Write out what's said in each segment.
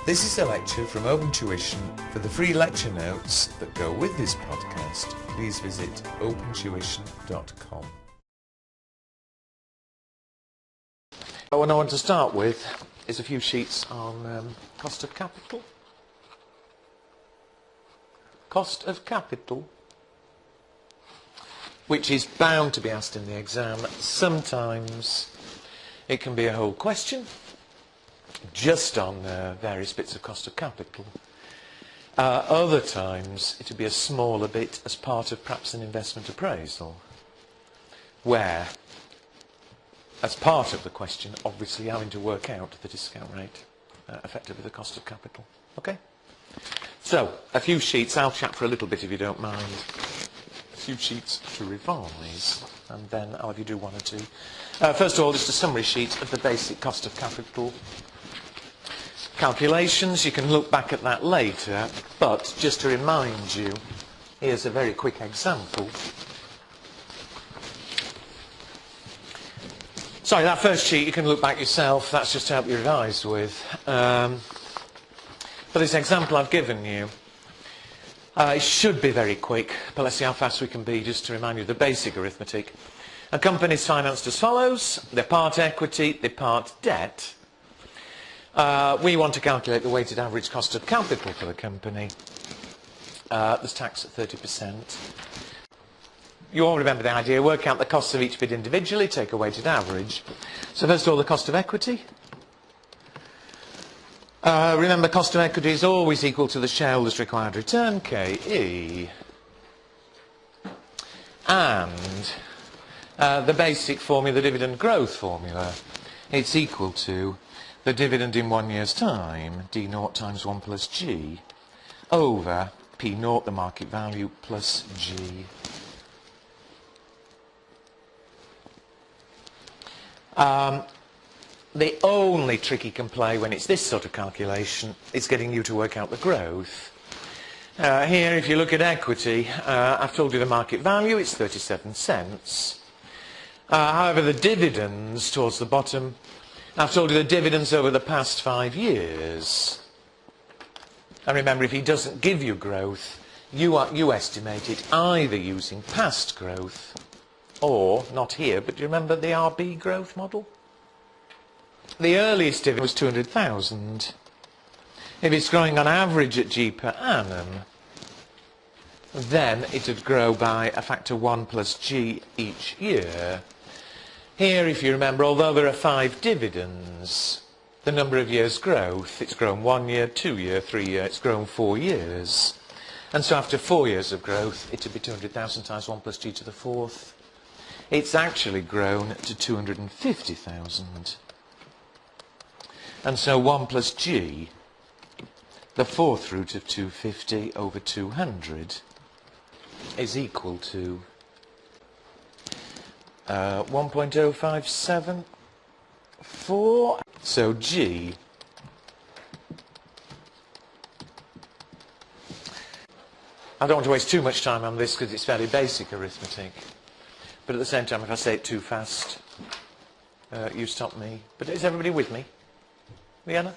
This is a lecture from Open Tuition. For the free lecture notes that go with this podcast, please visit opentuition.com. What I want to start with is a few sheets on cost of capital. Cost of capital, which is bound to be asked in the exam. Sometimes it can be a whole question just on various bits of cost of capital. Other times it would be a smaller bit as part of perhaps an investment appraisal, where, as part of the question, obviously having to work out the discount rate, effectively the cost of capital. Okay? So, a few sheets. I'll chat for a little bit if you don't mind. A few sheets to revise, and then I'll have you do one or two. First of all, just a summary sheet of the basic cost of capital calculations. You can look back at that later, but just to remind you, here's a very quick example. Sorry, that first sheet you can look back yourself. That's just to help you revise with. For this example I've given you, it should be very quick, but let's see how fast we can be, just to remind you the basic arithmetic. A company is financed as follows. They're part equity, they're part debt. We want to calculate the weighted average cost of capital for the company. There's tax at 30%. You all remember the idea. Work out the costs of each bid individually, take a weighted average. So first of all, the cost of equity. Remember, cost of equity is always equal to the shareholders' required return, KE. And the basic formula, the dividend growth formula, it's equal to the dividend in 1 year's time, D0 times 1 plus G, over P0, the market value, plus G. The only trick you can play when it's this sort of calculation is getting you to work out the growth. Here, if you look at equity, I've told you the market value, it's 37 cents. However, the dividends towards the bottom, I've told you the dividends over the past 5 years. And remember, if he doesn't give you growth, you estimate it either using past growth or, not here, but do you remember the RB growth model? The earliest dividend was 200,000. If it's growing on average at G per annum, then it would grow by a factor 1 plus G each year. Here, if you remember, although there are 5 dividends, the number of years growth, it's grown 1 year, 2 year, 3 year, it's grown 4 years. And so after 4 years of growth, it would be 200,000 times 1 plus G to the 4th. It's actually grown to 250,000. And so 1 plus G, the 4th root of 250 over 200, is equal to 1.0574. So G, I don't want to waste too much time on this because it's fairly basic arithmetic. But at the same time, if I say it too fast, you stop me. But is everybody with me? Vienna?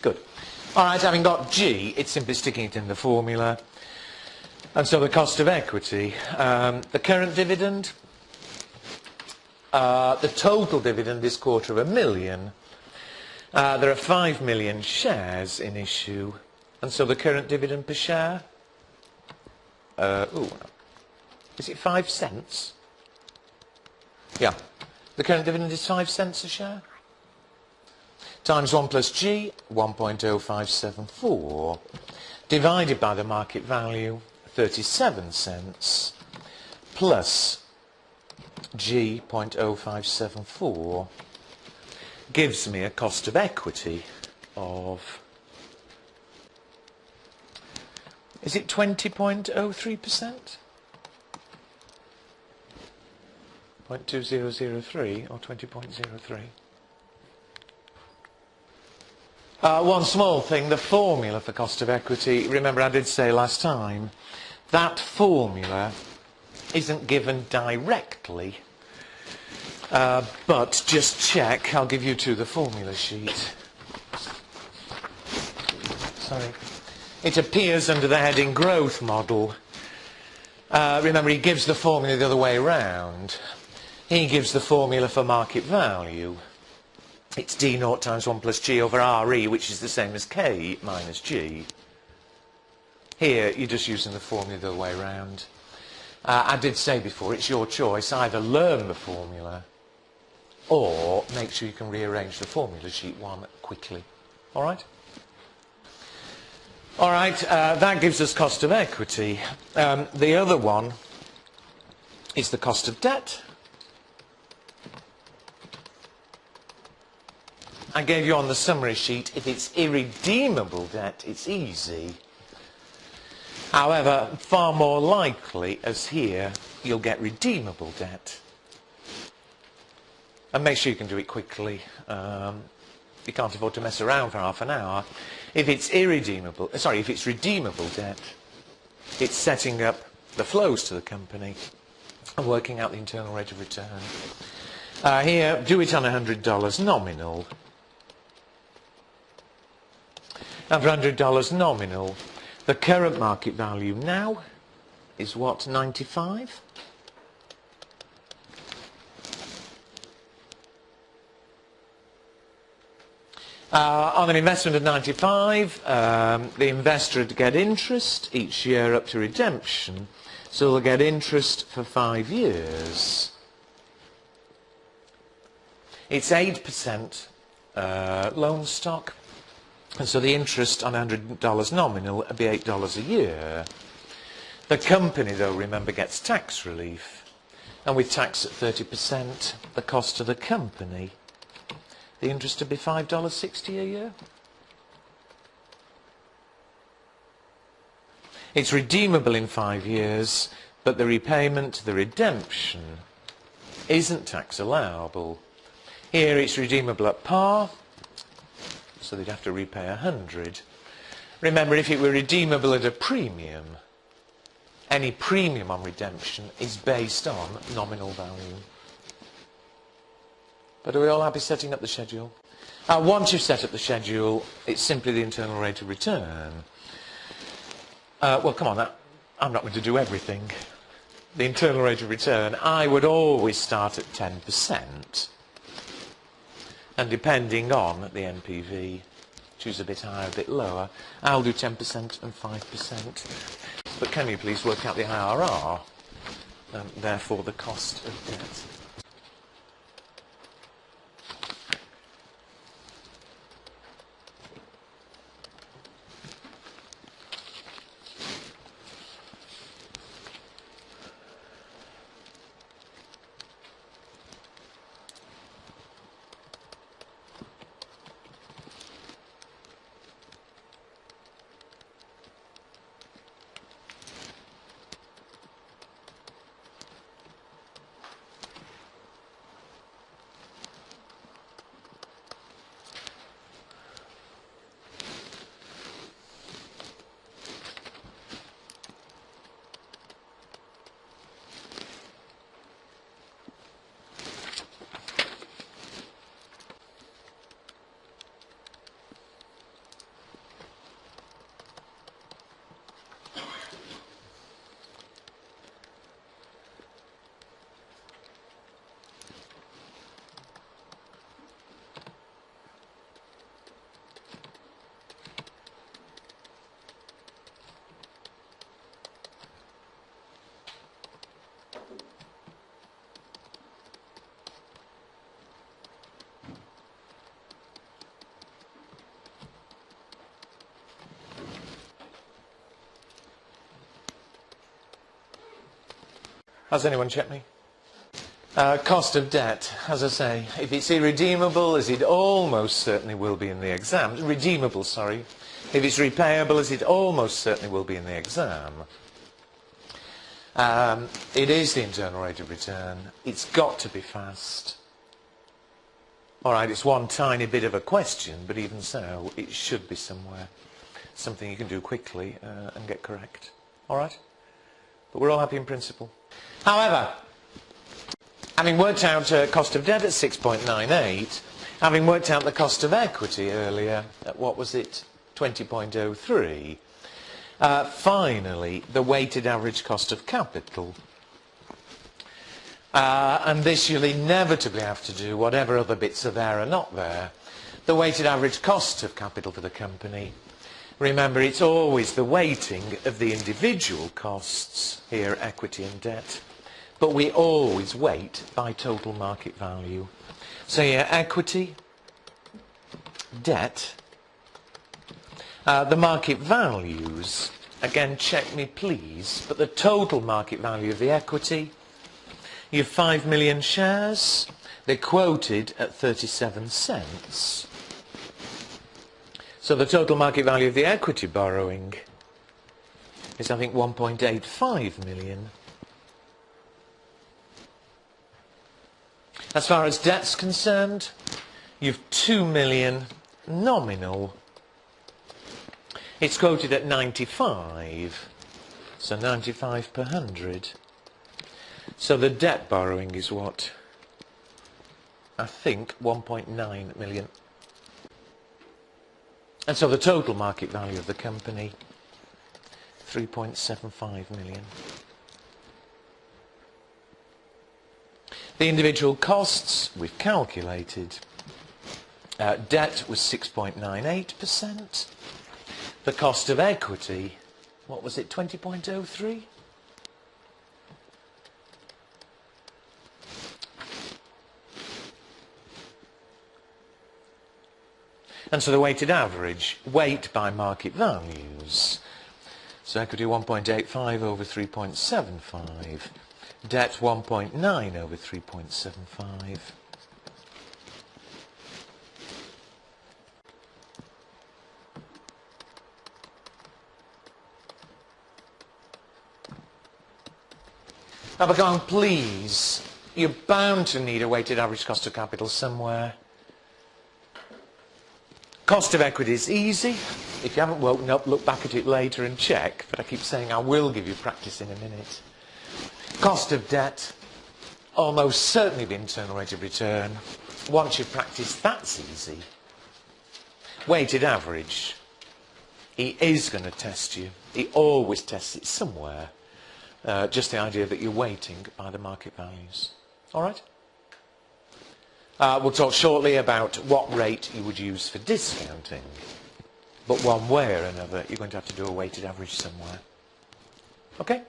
Good. All right, having got G, it's simply sticking it in the formula. And so the cost of equity, the current dividend, the total dividend is 250,000. There are 5 million shares in issue. And so the current dividend per share, is it 5 cents? Yeah. The current dividend is 5 cents a share. Times 1 plus G, 1.0574, divided by the market value, 37 cents, plus G, 0.0574, gives me a cost of equity of, is it 20.03%? 0.2003 or 20.03? One small thing, the formula for cost of equity, remember I did say last time, that formula isn't given directly, but just check, I'll give you to the formula sheet. sorry. It appears under the heading growth model. Remember, he gives the formula the other way round. He gives the formula for market value. It's D0 times 1 plus G over RE, which is the same as K minus G. Here, you're just using the formula the other way round. I did say before, it's your choice. Either learn the formula or make sure you can rearrange the formula sheet one quickly. All right? All right, that gives us cost of equity. The other one is the cost of debt. I gave you on the summary sheet, if it's irredeemable debt, it's easy. However, far more likely, as here, you'll get redeemable debt. And make sure you can do it quickly. You can't afford to mess around for half an hour. If it's if it's redeemable debt, it's setting up the flows to the company and working out the internal rate of return. Here, do it on $100 nominal. And for $100 nominal, the current market value now is what, 95? On an investment of 95, the investor would get interest each year up to redemption, so they'll get interest for 5 years. It's 8% loan stock, and so the interest on $100 nominal would be $8 a year. The company, though, remember, gets tax relief, and with tax at 30%, the cost to the company, the interest would be $5.60 a year. It's redeemable in 5 years, but the repayment, the redemption, isn't tax allowable. Here it's redeemable at par, so they'd have to repay 100. Remember, if it were redeemable at a premium, any premium on redemption is based on nominal value. But are we all happy setting up the schedule? Once you've set up the schedule, it's simply the internal rate of return. Well, come on, I'm not going to do everything. The internal rate of return, I would always start at 10%. And depending on the NPV, choose a bit higher, a bit lower. I'll do 10% and 5%. But can you please work out the IRR, and therefore the cost of debt? Has anyone checked me? Cost of debt, as I say, if it's irredeemable, as it almost certainly will be in the exam, redeemable, sorry. If it's repayable, as it almost certainly will be in the exam. It is the internal rate of return. It's got to be fast. All right, it's one tiny bit of a question, but even so, it should be somewhere. Something you can do quickly and get correct. All right? But we're all happy in principle. However, having worked out cost of debt at 6.98, having worked out the cost of equity earlier at, what was it, 20.03. Finally, the weighted average cost of capital. And this you'll inevitably have to do, whatever other bits are there or not there. The weighted average cost of capital for the company. Remember, it's always the weighting of the individual costs, here equity and debt, but we always weight by total market value. So here, equity, debt, the market values, again check me please, but the total market value of the equity, you have 5 million shares, they're quoted at 37 cents. So the total market value of the equity borrowing is, I think, 1.85 million. As far as debt's concerned, you've 2 million nominal. It's quoted at 95, so 95 per 100. So the debt borrowing is what? I think 1.9 million. And so the total market value of the company, 3.75 million. The individual costs we've calculated. Debt was 6.98%. The cost of equity, what was it, 20.03? And so the weighted average, weight by market values. So equity 1.85 over 3.75. Debt 1.9 over 3.75. Now, but come on, please, you're bound to need a weighted average cost of capital somewhere. Cost of equity is easy. If you haven't woken up, look back at it later and check. But I keep saying I will give you practice in a minute. Cost of debt, almost certainly the internal rate of return. Once you've practiced, that's easy. Weighted average, he is going to test you. He always tests it somewhere. Just the idea that you're weighting by the market values. All right? We'll talk shortly about what rate you would use for discounting. But one way or another, you're going to have to do a weighted average somewhere. Okay?